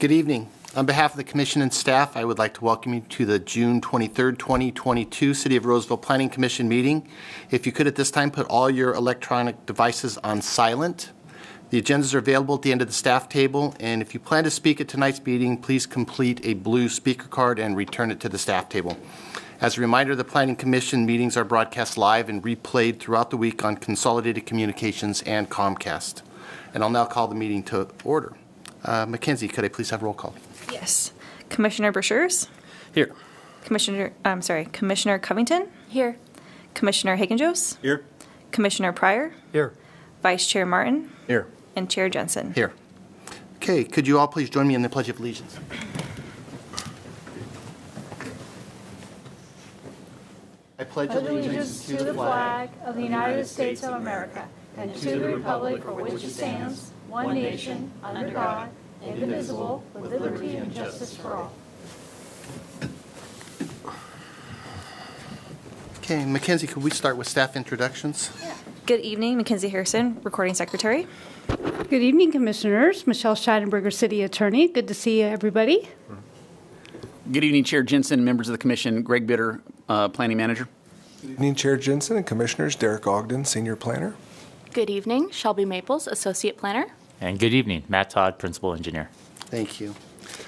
Good evening. On behalf of the Commission and staff, I would like to welcome you to the June 23rd, 2022 City of Roseville Planning Commission meeting. If you could at this time put all your electronic devices on silent. The agendas are available at the end of the staff table, and if you plan to speak at tonight's meeting, please complete a blue speaker card and return it to the staff table. As a reminder, the Planning Commission meetings are broadcast live and replayed throughout the week on Consolidated Communications and Comcast. And I'll now call the meeting to order. Mackenzie, could I please have roll call? Yes. Commissioner Brashers? Here. Commissioner Covington? Here. Commissioner Hagenjos? Here. Commissioner Pryor? Here. Vice Chair Martin? Here. And Chair Jensen? Here. Okay, could you all please join me in the Pledge of Allegiance? I pledge allegiance to the flag of the United States of America and to the republic for which it stands, one nation, under God, indivisible, with liberty and justice for all. Okay, Mackenzie, could we start with staff introductions? Good evening, Mackenzie Harrison, Recording Secretary. Good evening, Commissioners. Michelle Scheidenberger, City Attorney. Good to see you, everybody. Good evening, Chair Jensen, members of the Commission. Greg Bitter, Planning Manager. Good evening, Chair Jensen and Commissioners. Derek Ogden, Senior Planner. Good evening. Shelby Maples, Associate Planner. And good evening. Matt Todd, Principal Engineer. Thank you.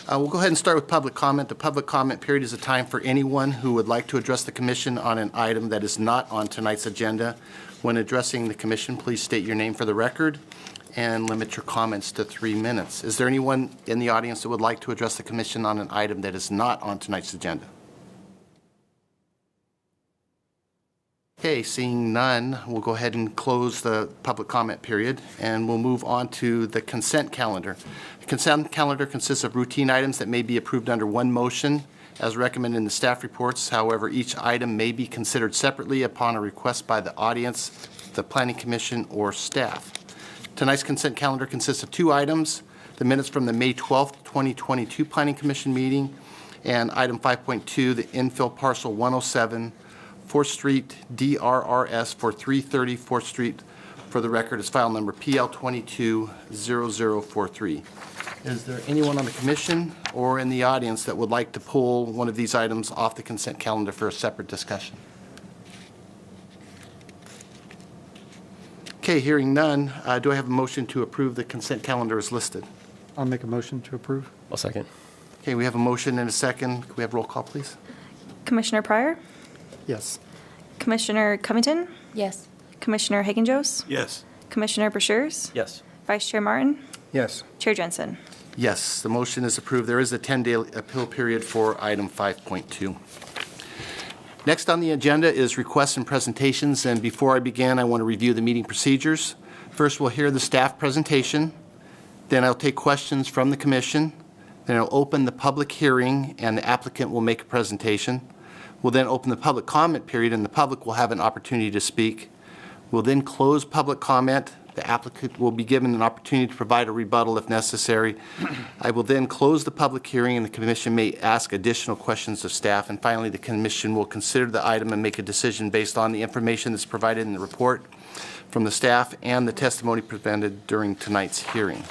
We'll go ahead and start with public comment. The public comment period is a time for anyone who would like to address the Commission on an item that is not on tonight's agenda. When addressing the Commission, please state your name for the record and limit your comments to 3 minutes. Is there anyone in the audience that would like to address the Commission on an item that is not on tonight's agenda? Okay, seeing none, we'll go ahead and close the public comment period, and we'll move on to the consent calendar. The consent calendar consists of routine items that may be approved under one motion, as recommended in the staff reports. However, each item may be considered separately upon a request by the audience, the Planning Commission, or staff. Tonight's consent calendar consists of 2 items: the minutes from the May 12th, 2022 Planning Commission meeting, and item 5.2, the infill parcel 107, 4th Street DRRS for 330 4th Street. For the record, is file number PL220043. Is there anyone on the Commission or in the audience that would like to pull one of these items off the consent calendar for a separate discussion? Okay, hearing none, do I have a motion to approve the consent calendar as listed? I'll make a motion to approve. I'll second. Okay, we have a motion and a second. Can we have roll call, please? Commissioner Pryor? Yes. Commissioner Covington? Yes. Commissioner Hagenjos? Yes. Commissioner Brashers? Yes. Vice Chair Martin? Yes. Chair Jensen? Yes, the motion is approved. There is a 10-day appeal period for item 5.2. Next on the agenda is requests and presentations, and before I begin, I want to review the meeting procedures. First, we'll hear the staff presentation. Then I'll take questions from the Commission. Then I'll open the public hearing, and the applicant will make a presentation. We'll then open the public comment period, and the public will have an opportunity to speak. We'll then close public comment. The applicant will be given an opportunity to provide a rebuttal if necessary. I will then close the public hearing, and the Commission may ask additional questions of staff. And finally, the Commission will consider the item and make a decision based on the information that's provided in the report from the staff and the testimony presented during tonight's hearing.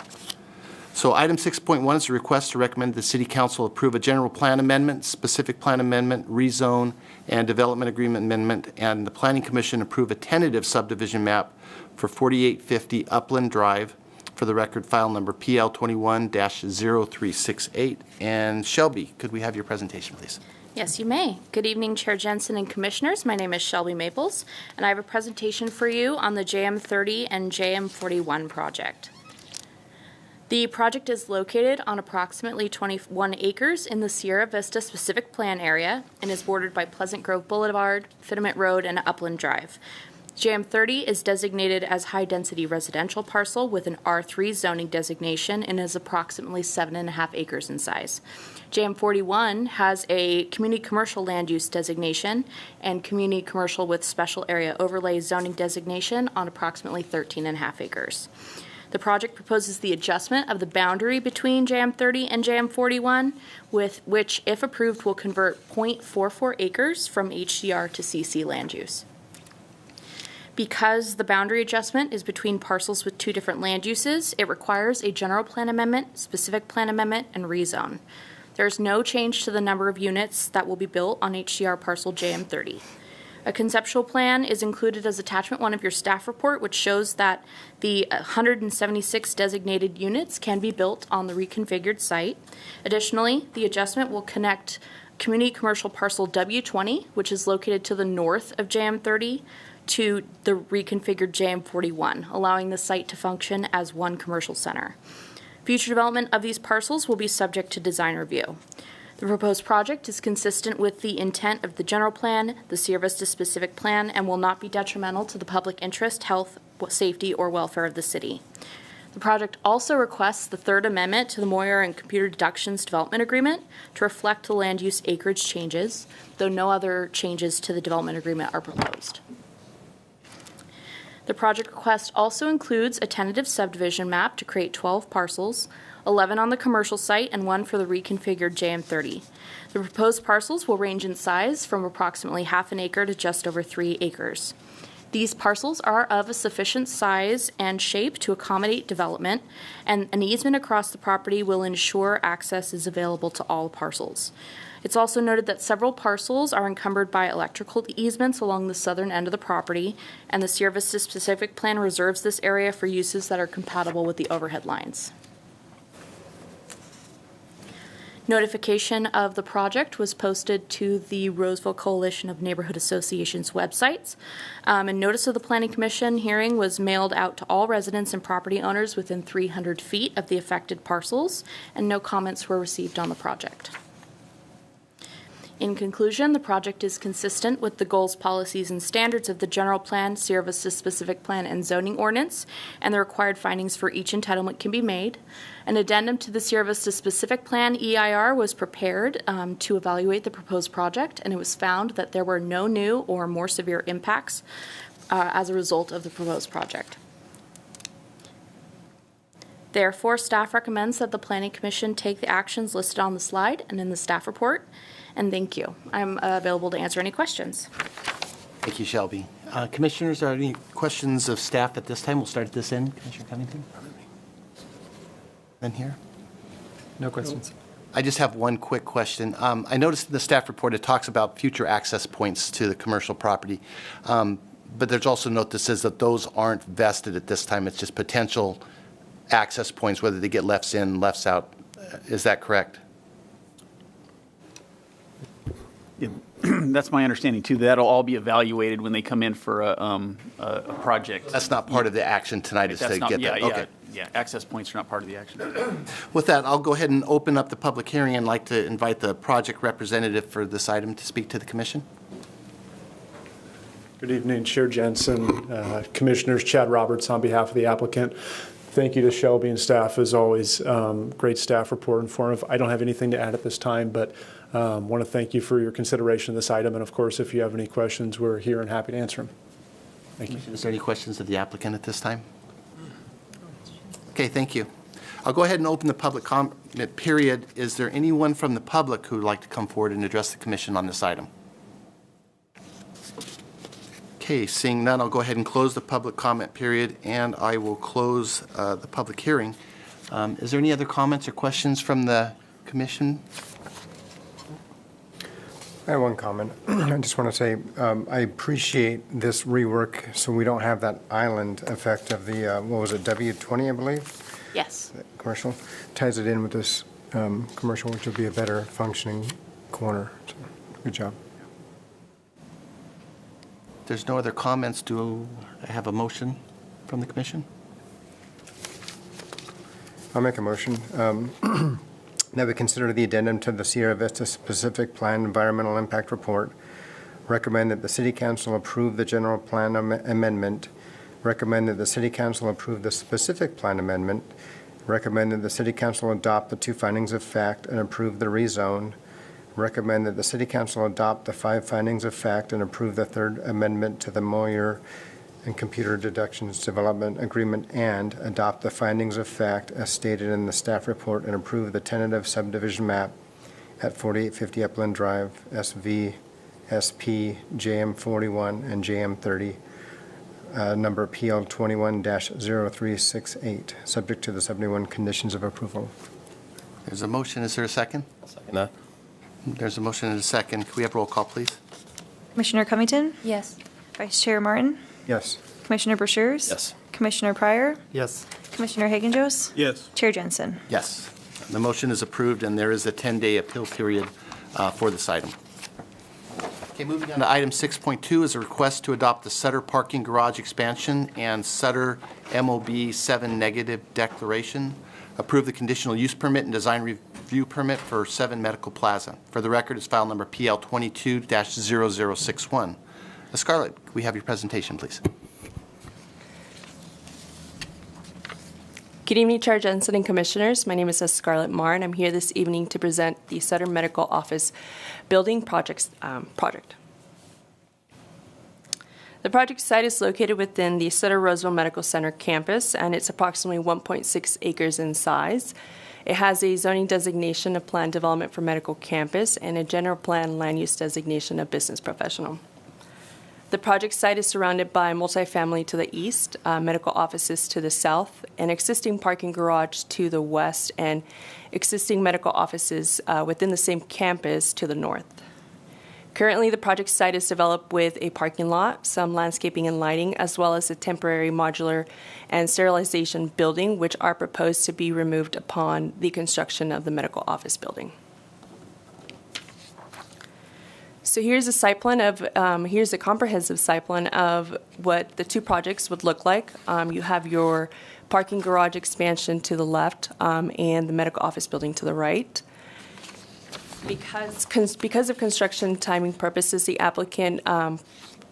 So item 6.1 is a request to recommend the City Council approve a general plan amendment, specific plan amendment, rezone, and development agreement amendment, and the Planning Commission approve a tentative subdivision map for 4850 Upland Drive. For the record, file number PL21-0368. And Shelby, could we have your presentation, please? Yes, you may. Good evening, Chair Jensen and Commissioners. My name is Shelby Maples, and I have a presentation for you on the JM30 and JM41 project. The project is located on approximately 21 acres in the Sierra Vista specific plan area and is bordered by Pleasant Grove Boulevard, Fittement Road, and Upland Drive. JM30 is designated as high-density residential parcel with an R3 zoning designation and is approximately 7.5 acres in size. JM41 has a community commercial land use designation and community commercial with special area overlay zoning designation on approximately 13.5 acres. The project proposes the adjustment of the boundary between JM30 and JM41, with which, if approved, will convert 0.44 acres from HDR to CC land use. Because the boundary adjustment is between parcels with two different land uses, it requires a general plan amendment, specific plan amendment, and rezone. There's no change to the number of units that will be built on HDR parcel JM30. A conceptual plan is included as attachment 1 of your staff report, which shows that the 176 designated units can be built on the reconfigured site. Additionally, the adjustment will connect community commercial parcel W20, which is located to the north of JM30, to the reconfigured JM41, allowing the site to function as one commercial center. Future development of these parcels will be subject to design review. The proposed project is consistent with the intent of the general plan, the Sierra Vista specific plan, and will not be detrimental to the public interest, health, safety, or welfare of the city. The project also requests the third amendment to the Moyer and Computer Deductions Development Agreement to reflect the land use acreage changes, though no other changes to the development agreement are proposed. The project request also includes a tentative subdivision map to create 12 parcels, 11 on the commercial site and 1 for the reconfigured JM30. The proposed parcels will range in size from approximately half an acre to just over 3 acres. These parcels are of a sufficient size and shape to accommodate development, and an easement across the property will ensure access is available to all parcels. It's also noted that several parcels are encumbered by electrical easements along the southern end of the property, and the Sierra Vista specific plan reserves this area for uses that are compatible with the overhead lines. Notification of the project was posted to the Roseville Coalition of Neighborhood Associations websites. And notice of the Planning Commission hearing was mailed out to all residents and property owners within 300 feet of the affected parcels, and no comments were received on the project. In conclusion, the project is consistent with the goals, policies, and standards of the general plan, Sierra Vista specific plan, and zoning ordinance, and the required findings for each entitlement can be made. An addendum to the Sierra Vista specific plan, EIR, was prepared to evaluate the proposed project, and it was found that there were no new or more severe impacts as a result of the proposed project. Therefore, staff recommends that the Planning Commission take the actions listed on the slide and in the staff report. And thank you. I'm available to answer any questions. Thank you, Shelby. Commissioners, are there any questions of staff at this time? We'll start at this end. Commissioner Covington? Then here? No questions. I just have one quick question. I noticed in the staff report it talks about future access points to the commercial property. But there's also a note that says that those aren't vested at this time. It's just potential access points, whether they get lefts in, lefts out. Is that correct? Yeah, that's my understanding too. That'll all be evaluated when they come in for a project. That's not part of the action tonight, is to get that? Okay. Yeah, access points are not part of the action. With that, I'll go ahead and open up the public hearing and like to invite the project representative for this item to speak to the commission. Good evening, Chair Jensen, Commissioners, Chad Roberts on behalf of the applicant. Thank you to Shelby and staff, as always. Great staff report, informative. I don't have anything to add at this time, but want to thank you for your consideration of this item. And of course, if you have any questions, we're here and happy to answer them. Thank you. Is there any questions of the applicant at this time? Okay, thank you. I'll go ahead and open the public comment period. Is there anyone from the public who would like to come forward and address the commission on this item? Okay, seeing none, I'll go ahead and close the public comment period, and I will close the public hearing. Is there any other comments or questions from the commission? I have one comment. I just want to say I appreciate this rework so we don't have that island effect of the, what was it, W20, I believe? Yes. Commercial. Ties it in with this commercial, which will be a better functioning corner. So, good job. If there's no other comments, do I have a motion from the commission? I'll make a motion. That we consider the addendum to the Sierra Vista Specific Plan Environmental Impact Report. Recommend that the City Council approve the general plan amendment. Recommend that the City Council approve the specific plan amendment. Recommend that the City Council adopt the 2 findings of fact and approve the rezone. Recommend that the City Council adopt the 5 findings of fact and approve the 3rd amendment to the Moyer and Computer Deductions Development Agreement, and adopt the findings of fact as stated in the staff report and approve the tentative subdivision map at 4850 Upland Drive, SV, SP, JM41, and JM30. number PL 21-0368, subject to the 71 conditions of approval. There's a motion. Is there a second? Second that. There's a motion and a second. Can we have roll call, please? Commissioner Covington? Yes. Vice Chair Martin? Yes. Commissioner Brashers? Yes. Commissioner Pryor? Yes. Commissioner Hagen-Jost? Yes. Chair Jensen? Yes. The motion is approved, and there is a 10-day appeal period for this item. Okay, moving on to item 6.2 is a request to adopt the Sutter Parking Garage Expansion and Sutter MOB 7 negative declaration. Approve the conditional use permit and design review permit for 7 Medical Plaza. For the record, it's file number PL 22-0061. Scarlett, can we have your presentation, please? Good evening, Chair Jensen and Commissioners. My name is Scarlett Marr, and I'm here this evening to present the Sutter Medical Office Building project. The project site is located within the Sutter Roseville Medical Center campus, and it's approximately 1.6 acres in size. It has a zoning designation of planned development for medical campus and a general plan land use designation of business professional. The project site is surrounded by multifamily to the east, medical offices to the south, an existing parking garage to the west, and existing medical offices within the same campus to the north. Currently, the project site is developed with a parking lot, some landscaping and lighting, as well as a temporary modular and sterilization building, which are proposed to be removed upon the construction of the medical office building. So here's a site plan of, here's a comprehensive site plan of what the two projects would look like. You have your parking garage expansion to the left and the medical office building to the right. Because of construction timing purposes, the applicant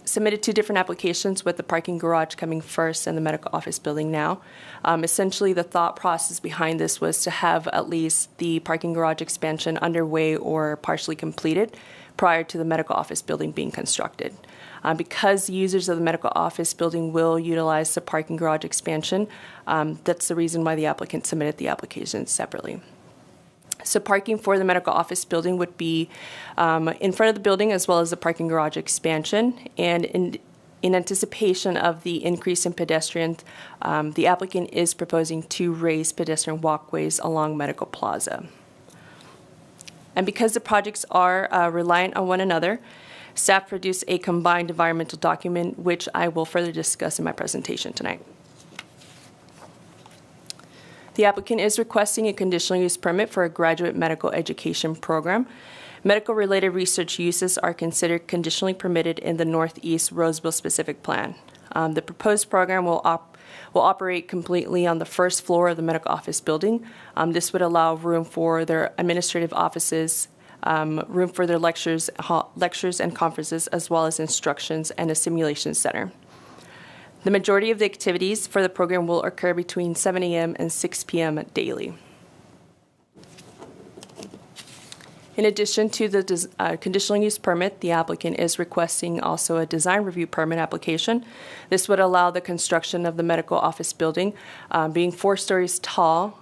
submitted 2 different applications with the parking garage coming first and the medical office building now. Essentially, the thought process behind this was to have at least the parking garage expansion underway or partially completed prior to the medical office building being constructed. Because users of the medical office building will utilize the parking garage expansion, that's the reason why the applicant submitted the application separately. So parking for the medical office building would be in front of the building as well as the parking garage expansion. And in anticipation of the increase in pedestrians, the applicant is proposing to raise pedestrian walkways along Medical Plaza. And because the projects are reliant on one another, staff produced a combined environmental document, which I will further discuss in my presentation tonight. The applicant is requesting a conditional use permit for a graduate medical education program. Medical-related research uses are considered conditionally permitted in the Northeast Roseville specific plan. The proposed program will operate completely on the first floor of the medical office building. This would allow room for their administrative offices, room for their lectures and conferences, as well as instructions and a simulation center. The majority of the activities for the program will occur between 7 a.m. and 6 p.m. daily. In addition to the conditional use permit, the applicant is requesting also a design review permit application. This would allow the construction of the medical office building, being 4 stories tall.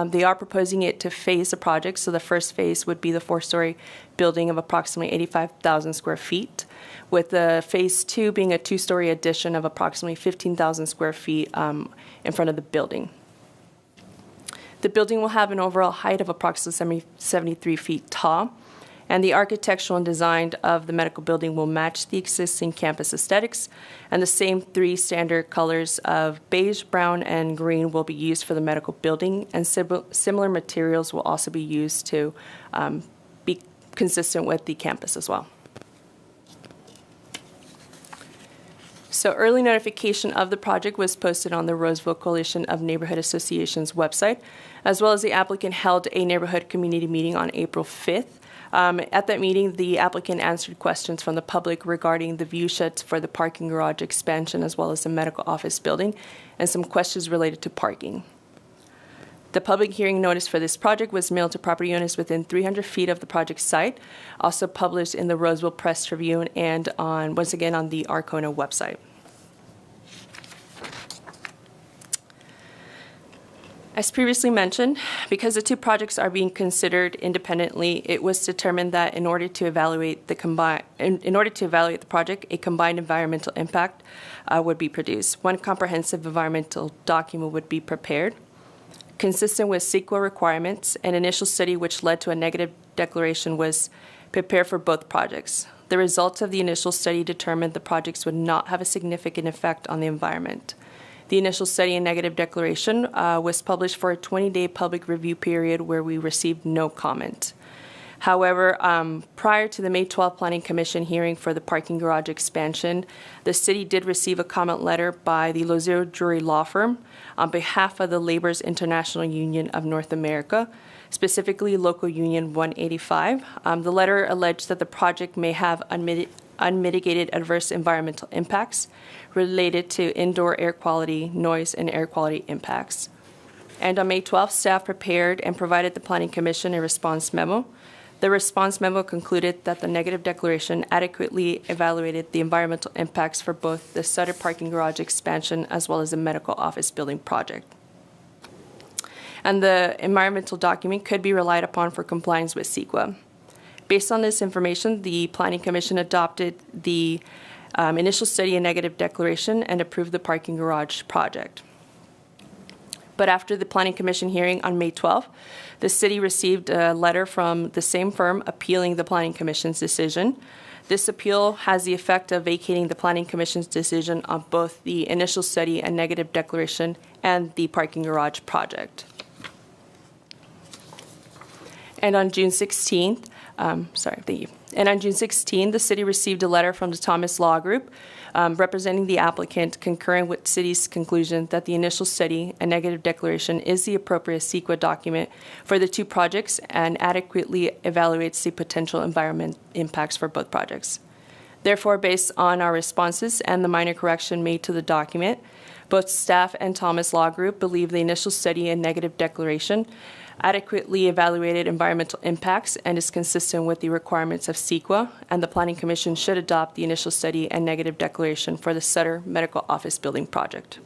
They are proposing it to phase the project, so the first phase would be the 4-story building of approximately 85,000 square feet, with the phase 2 being a 2-story addition of approximately 15,000 square feet in front of the building. The building will have an overall height of approximately 73 feet tall, and the architectural and design of the medical building will match the existing campus aesthetics, and the same 3 standard colors of beige, brown, and green will be used for the medical building, and similar materials will also be used to be consistent with the campus as well. So early notification of the project was posted on the Roseville Coalition of Neighborhood Associations website, as well as the applicant held a neighborhood community meeting on April 5th. At that meeting, the applicant answered questions from the public regarding the view sheds for the parking garage expansion, as well as the medical office building, and some questions related to parking. The public hearing notice for this project was mailed to property owners within 300 feet of the project site, also published in the Roseville Press Tribune and once again on the Arcona website. As previously mentioned, because the two projects are being considered independently, it was determined that in order to evaluate the project, a combined environmental impact would be produced. One comprehensive environmental document would be prepared, consistent with CEQA requirements. An initial study which led to a negative declaration was prepared for both projects. The results of the initial study determined the projects would not have a significant effect on the environment. The initial study and negative declaration was published for a 20-day public review period where we received no comment. However, prior to the May 12 Planning Commission hearing for the parking garage expansion, the city did receive a comment letter by the Lozero Drury Law Firm on behalf of the Labor's International Union of North America, specifically Local Union 185. The letter alleged that the project may have unmitigated adverse environmental impacts related to indoor air quality, noise, and air quality impacts. And on May 12th, staff prepared and provided the Planning Commission a response memo. The response memo concluded that the negative declaration adequately evaluated the environmental impacts for both the Sutter parking garage expansion as well as the medical office building project. And the environmental document could be relied upon for compliance with CEQA. Based on this information, the Planning Commission adopted the initial study and negative declaration and approved the parking garage project. But after the Planning Commission hearing on May 12th, the city received a letter from the same firm appealing the Planning Commission's decision. This appeal has the effect of vacating the Planning Commission's decision on both the initial study and negative declaration and the parking garage project. And on June 16th, And on June 16, the city received a letter from the Thomas Law Group representing the applicant, concurring with city's conclusion that the initial study and negative declaration is the appropriate CEQA document for the two projects and adequately evaluates the potential environment impacts for both projects. Therefore, based on our responses and the minor correction made to the document, both staff and Thomas Law Group believe the initial study and negative declaration adequately evaluated environmental impacts and is consistent with the requirements of CEQA, and the Planning Commission should adopt the initial study and negative declaration for the Sutter Medical Office Building project.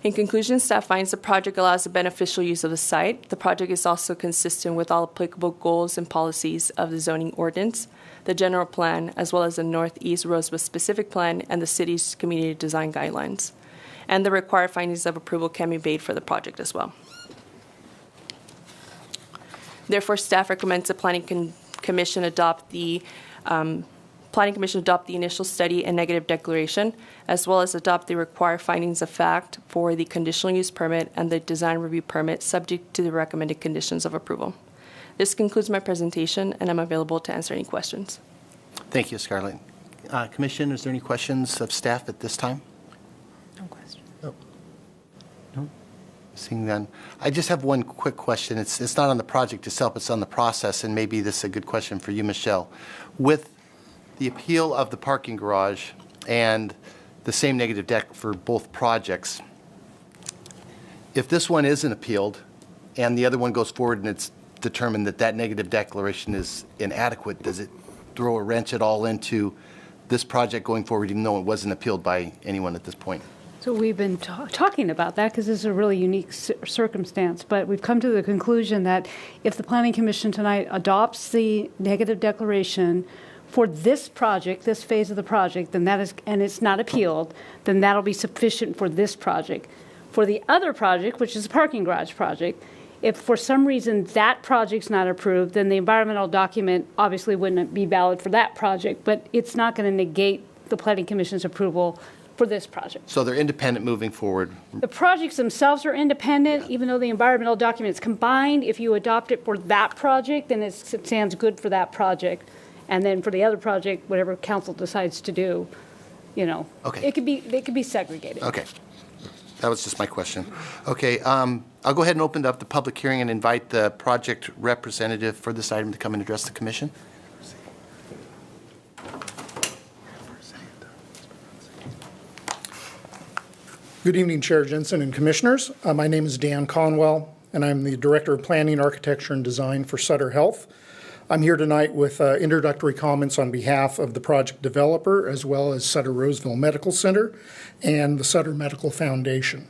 In conclusion, staff finds the project allows the beneficial use of the site. The project is also consistent with all applicable goals and policies of the zoning ordinance, the general plan, as well as the Northeast Roseville specific plan and the city's community design guidelines. And the required findings of approval can be made for the project as well. Therefore, staff recommends the Planning Commission adopt the initial study and negative declaration, as well as adopt the required findings of fact for the conditional use permit and the design review permit, subject to the recommended conditions of approval. This concludes my presentation, and I'm available to answer any questions. Thank you, Scarlett. Commission, is there any questions of staff at this time? Seeing none. I just have one quick question. It's not on the project itself, it's on the process, and maybe this is a good question for you, Michelle. With the appeal of the parking garage and the same negative deck for both projects, if this one isn't appealed and the other one goes forward and it's determined that that negative declaration is inadequate, does it throw a wrench at all into this project going forward, even though it wasn't appealed by anyone at this point? So we've been talking about that because this is a really unique circumstance, but we've come to the conclusion that if the Planning Commission tonight adopts the negative declaration for this project, this phase of the project, then that is, and it's not appealed, then that'll be sufficient for this project. For the other project, which is the parking garage project, if for some reason that project's not approved, then the environmental document obviously wouldn't be valid for that project, but it's not going to negate the Planning Commission's approval for this project. So they're independent moving forward. The projects themselves are independent, even though the environmental document is combined. If you adopt it for that project, then it stands good for that project. And then for the other project, whatever council decides to do, you know, okay. They could be segregated. Okay. That was just my question. Okay, I'll go ahead and open up the public hearing and invite the project representative for this item to come and address the commission. Good evening, Chair Jensen and Commissioners. My name is Dan Conwell, and I'm the Director of Planning, Architecture, and Design for Sutter Health. I'm here tonight with introductory comments on behalf of the project developer, as well as Sutter Roseville Medical Center and the Sutter Medical Foundation.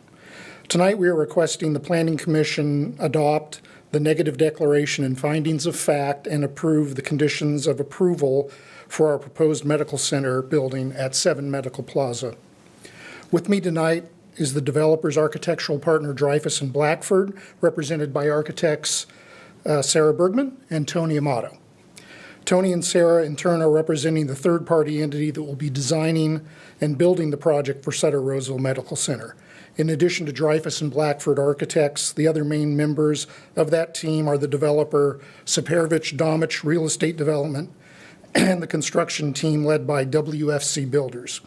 Tonight, we are requesting the Planning Commission adopt the negative declaration and findings of fact and approve the conditions of approval for our proposed medical center building at 7 Medical Plaza. With me tonight is the developer's architectural partner, Dreyfus and Blackford, represented by architects Sarah Bergman and Tony Amato. Tony and Sarah, in turn, are representing the third-party entity that will be designing and building the project for Sutter Roseville Medical Center. In addition to Dreyfus and Blackford architects, the other main members of that team are the developer, Saperovich Domich Real Estate Development, and the construction team led by WFC Builders.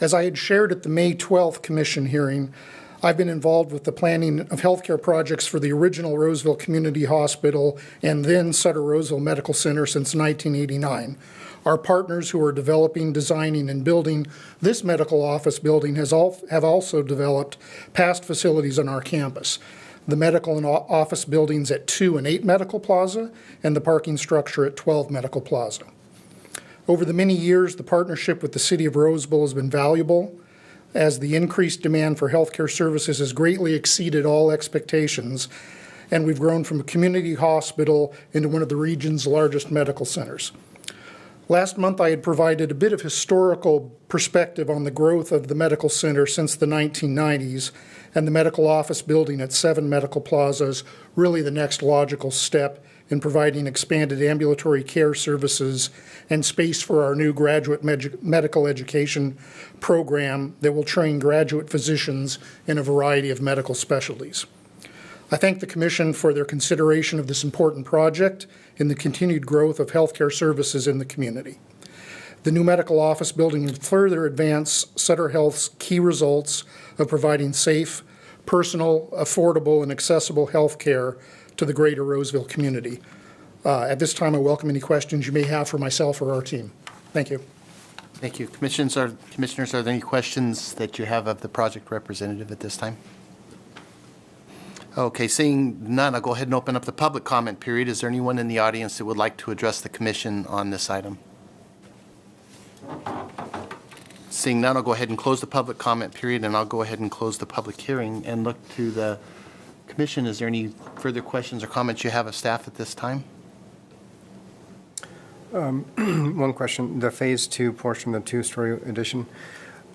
As I had shared at the May 12th Commission hearing, I've been involved with the planning of healthcare projects for the original Roseville Community Hospital and then Sutter Roseville Medical Center since 1989. Our partners who are developing, designing, and building this medical office building have also developed past facilities on our campus. The medical and office buildings at 2 and 8 Medical Plaza and the parking structure at 12 Medical Plaza. Over the many years, the partnership with the City of Roseville has been valuable, as the increased demand for healthcare services has greatly exceeded all expectations, and we've grown from a community hospital into one of the region's largest medical centers. Last month, I had provided a bit of historical perspective on the growth of the medical center since the 1990s, and the medical office building at 7 Medical Plaza is really the next logical step in providing expanded ambulatory care services and space for our new graduate medical education program that will train graduate physicians in a variety of medical specialties. I thank the Commission for their consideration of this important project and the continued growth of healthcare services in the community. The new medical office building will further advance Sutter Health's key results of providing safe, personal, affordable, and accessible health care to the greater Roseville community. At this time, I welcome any questions you may have for myself or our team. Thank you. Thank you. Commissioners, are there any questions that you have of the project representative at this time? Okay, seeing none, I'll go ahead and open up the public comment period. Is there anyone in the audience that would like to address the commission on this item? Seeing none, I'll go ahead and close the public comment period, and I'll go ahead and close the public hearing and look to the commission. Is there any further questions or comments you have of staff at this time? One question, the Phase 2 portion, the 2-story addition,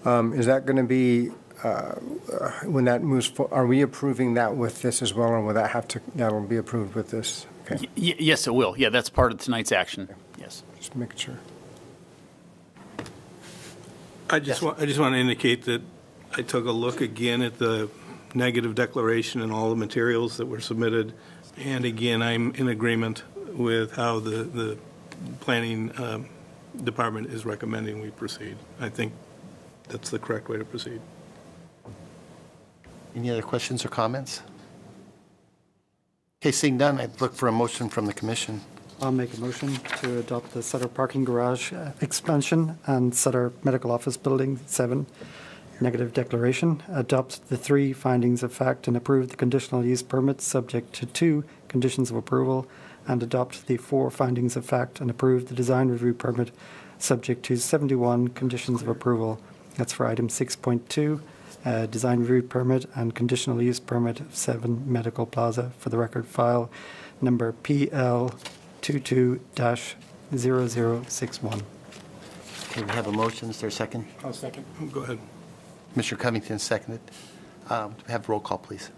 is that going to be, when that moves, are we approving that with this as well, or will that'll be approved with this? Okay. Yes, it will. Yeah, that's part of tonight's action. Okay. Yes. Just making sure. I just want to indicate that I took a look again at the negative declaration and all the materials that were submitted, and again, I'm in agreement with how the planning department is recommending we proceed. I think that's the correct way to proceed. Any other questions or comments? Okay, seeing none, I'd look for a motion from the commission. I'll make a motion to adopt the Sutter Parking Garage expansion and Sutter Medical Office Building 7 negative declaration, adopt the 3 findings of fact and approve the conditional use permit subject to 2 conditions of approval, and adopt the 4 findings of fact and approve the design review permit subject to 71 conditions of approval. That's for item 6.2, design review permit and conditional use permit of 7 Medical Plaza, for the record file number PL 22-0061. Okay, we have a motion. Is there a second? I'll second. Go ahead. Commissioner Covington seconded. Have roll call, please.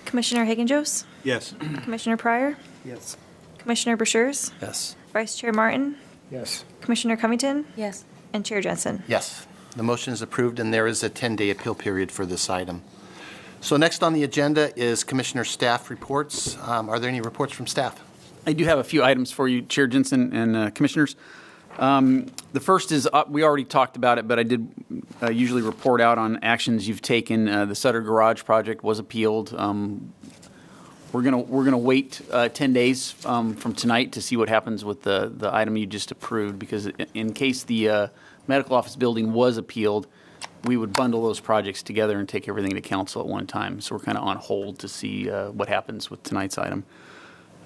Commissioner Hagen-Jost? Yes. Commissioner Pryor? Yes. Commissioner Brashers? Yes. Vice Chair Martin? Yes. Commissioner Covington? Yes. And Chair Jensen? Yes. The motion is approved, and there is a 10-day appeal period for this item. So next on the agenda is Commissioner staff reports. Are there any reports from staff? I do have a few items for you, Chair Jensen and Commissioners. The first is, we already talked about it, but I did usually report out on actions you've taken. The Sutter Garage project was appealed. We're gonna wait 10 days from tonight to see what happens with the item you just approved, because in case the medical office building was appealed, we would bundle those projects together and take everything to council at one time. So we're kind of on hold to see what happens with tonight's item.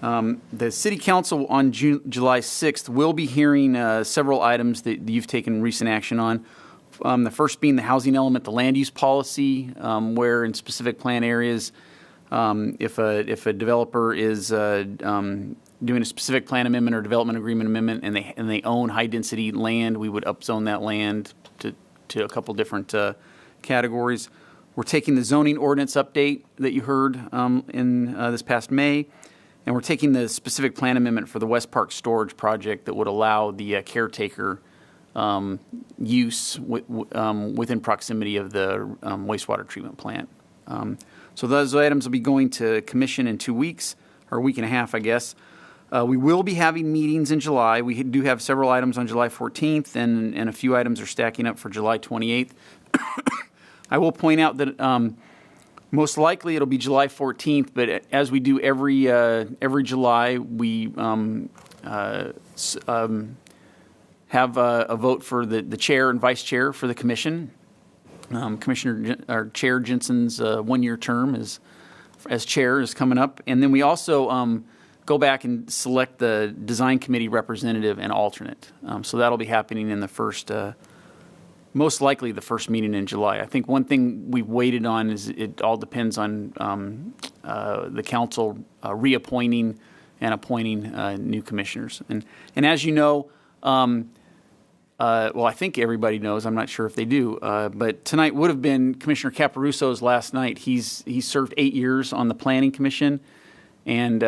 The City Council on July 6th will be hearing several items that you've taken recent action on. The first being the housing element, the land use policy, where in specific plan areas, if a developer is doing a specific plan amendment or development agreement amendment and they own high density land, we would upzone that land to a couple different categories. We're taking the zoning ordinance update that you heard in this past May, and we're taking the specific plan amendment for the West Park storage project that would allow the caretaker use within proximity of the wastewater treatment plant. So those items will be going to commission in 2 weeks, or a week and a half, I guess. We will be having meetings in July. We do have several items on July 14th, and a few items are stacking up for July 28th. I will point out that most likely it'll be July 14th, but as we do every July, we have a vote for the chair and vice chair for the commission. Chair Jensen's 1-year term as chair is coming up, and then we also go back and select the design committee representative and alternate. So that'll be happening in the first, most likely the first meeting in July. I think one thing we've waited on is it all depends on the council reappointing and appointing new commissioners. And as you know, well, I think everybody knows. I'm not sure if they do. But tonight would have been Commissioner Caparusso's last night. He's served 8 years on the Planning Commission, and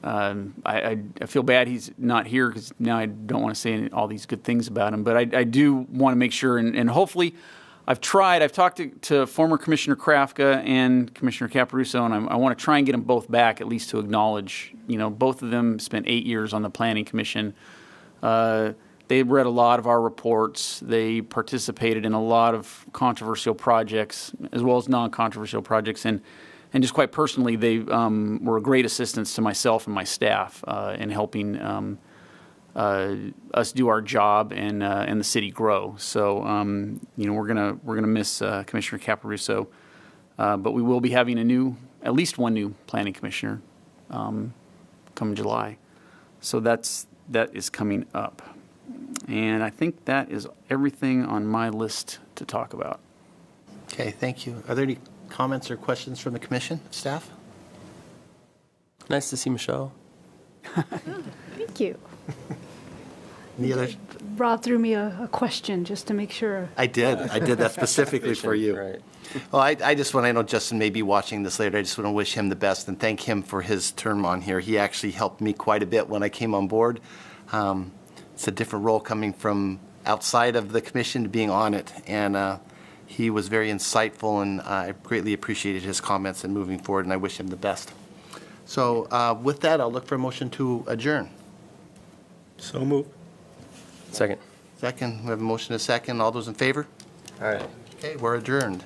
I feel bad he's not here because now I don't want to say all these good things about him. But I do want to make sure, and hopefully, I've talked to former Commissioner Krafka and Commissioner Caparusso, and I want to try and get them both back, at least to acknowledge, both of them spent 8 years on the Planning Commission. They read a lot of our reports. They participated in a lot of controversial projects, as well as non-controversial projects. And just quite personally, they were a great assistance to myself and my staff in helping us do our job and the city grow. So, we're gonna miss Commissioner Caparusso, but we will be having at least one new planning commissioner come July. So that is coming up. And I think that is everything on my list to talk about. Okay, thank you. Are there any comments or questions from the commission staff? Nice to see Michelle. Thank you. Any others? Rob threw me a question just to make sure. I did that specifically for you. Right. Well, I know Justin may be watching this later. I just want to wish him the best and thank him for his term on here. He actually helped me quite a bit when I came on board. It's a different role coming from outside of the commission to being on it. And he was very insightful, and I greatly appreciated his comments and moving forward, and I wish him the best. So with that, I'll look for a motion to adjourn. So move. Second. Second, we have a motion and a second. All those in favor? All right. Okay, we're adjourned.